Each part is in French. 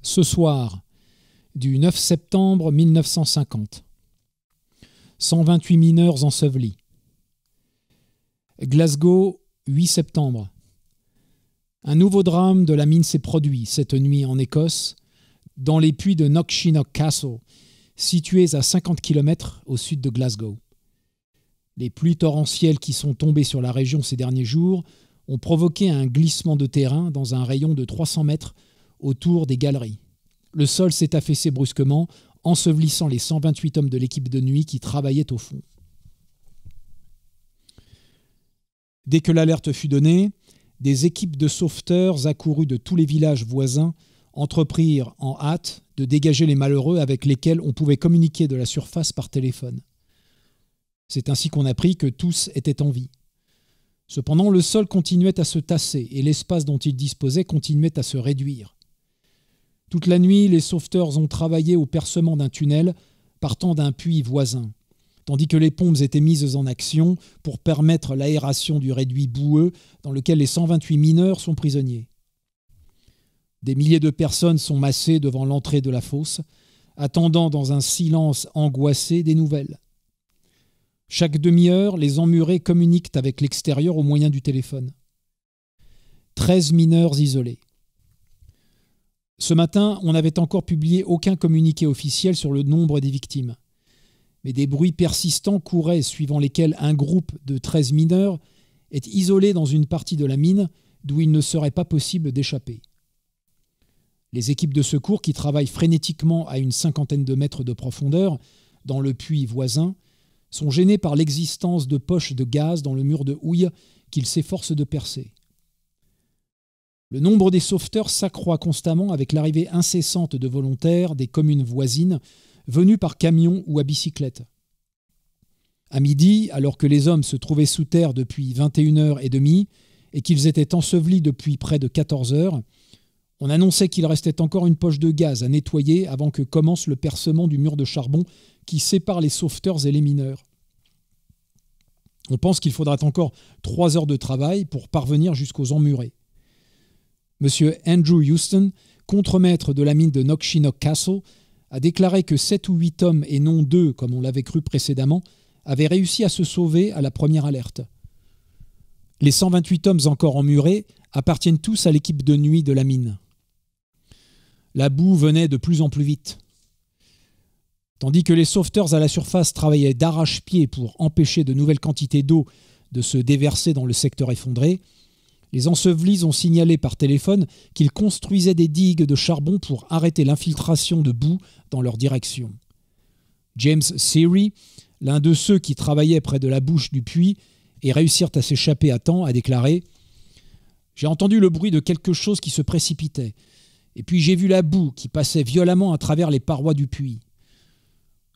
Ce soir du 9 septembre 1950. 128 mineurs ensevelis. Glasgow, 8 septembre. Un nouveau drame de la mine s'est produit cette nuit en Écosse, dans les puits de Knockshinock Castle, situés à 50 km au sud de Glasgow. Les pluies torrentielles qui sont tombées sur la région ces derniers jours ont provoqué un glissement de terrain dans un rayon de 300 mètres autour des galeries. Le sol s'est affaissé brusquement, ensevelissant les 128 hommes de l'équipe de nuit qui travaillaient au fond. Dès que l'alerte fut donnée, des équipes de sauveteurs accourues de tous les villages voisins entreprirent en hâte de dégager les malheureux avec lesquels on pouvait communiquer de la surface par téléphone. C'est ainsi qu'on apprit que tous étaient en vie. Cependant, le sol continuait à se tasser et l'espace dont ils disposaient continuait à se réduire. Toute la nuit, les sauveteurs ont travaillé au percement d'un tunnel partant d'un puits voisin, tandis que les pompes étaient mises en action pour permettre l'aération du réduit boueux dans lequel les 128 mineurs sont prisonniers. Des milliers de personnes sont massées devant l'entrée de la fosse, attendant dans un silence angoissé des nouvelles. Chaque demi-heure, les emmurés communiquent avec l'extérieur au moyen du téléphone. 13 mineurs isolés. Ce matin, on n'avait encore publié aucun communiqué officiel sur le nombre des victimes. Mais des bruits persistants couraient suivant lesquels un groupe de 13 mineurs est isolé dans une partie de la mine d'où il ne serait pas possible d'échapper. Les équipes de secours qui travaillent frénétiquement à une 50aine de mètres de profondeur dans le puits voisin sont gênées par l'existence de poches de gaz dans le mur de houille qu'ils s'efforcent de percer. Le nombre des sauveteurs s'accroît constamment avec l'arrivée incessante de volontaires des communes voisines venus par camion ou à bicyclette. À midi, alors que les hommes se trouvaient sous terre depuis 21h30 et qu'ils étaient ensevelis depuis près de 14h, on annonçait qu'il restait encore une poche de gaz à nettoyer avant que commence le percement du mur de charbon qui sépare les sauveteurs et les mineurs. On pense qu'il faudra encore 3 heures de travail pour parvenir jusqu'aux emmurés. M. Andrew Houston, contremaître de la mine de Knockshinock Castle, a déclaré que 7 ou 8 hommes, et non 2 comme on l'avait cru précédemment, avaient réussi à se sauver à la première alerte. Les 128 hommes encore emmurés appartiennent tous à l'équipe de nuit de la mine. La boue venait de plus en plus vite. Tandis que les sauveteurs à la surface travaillaient d'arrache-pied pour empêcher de nouvelles quantités d'eau de se déverser dans le secteur effondré, les ensevelis ont signalé par téléphone qu'ils construisaient des digues de charbon pour arrêter l'infiltration de boue dans leur direction. James Seary, l'un de ceux qui travaillaient près de la bouche du puits et réussirent à s'échapper à temps, a déclaré « J'ai entendu le bruit de quelque chose qui se précipitait, et puis j'ai vu la boue qui passait violemment à travers les parois du puits.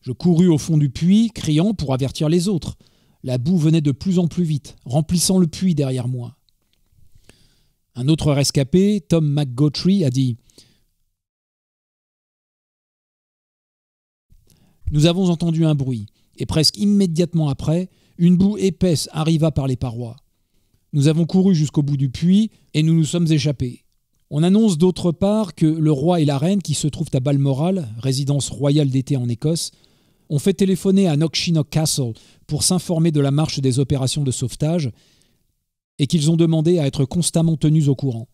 Je courus au fond du puits, criant pour avertir les autres. La boue venait de plus en plus vite, remplissant le puits derrière moi. » Un autre rescapé, Tom McGottry, a dit « Nous avons entendu un bruit, et presque immédiatement après, une boue épaisse arriva par les parois. Nous avons couru jusqu'au bout du puits, et nous nous sommes échappés. On annonce d'autre part que le roi et la reine, qui se trouvent à Balmoral, résidence royale d'été en Écosse, ont fait téléphoner à Knockshinock Castle pour s'informer de la marche des opérations de sauvetage, et qu'ils ont demandé à être constamment tenus au courant.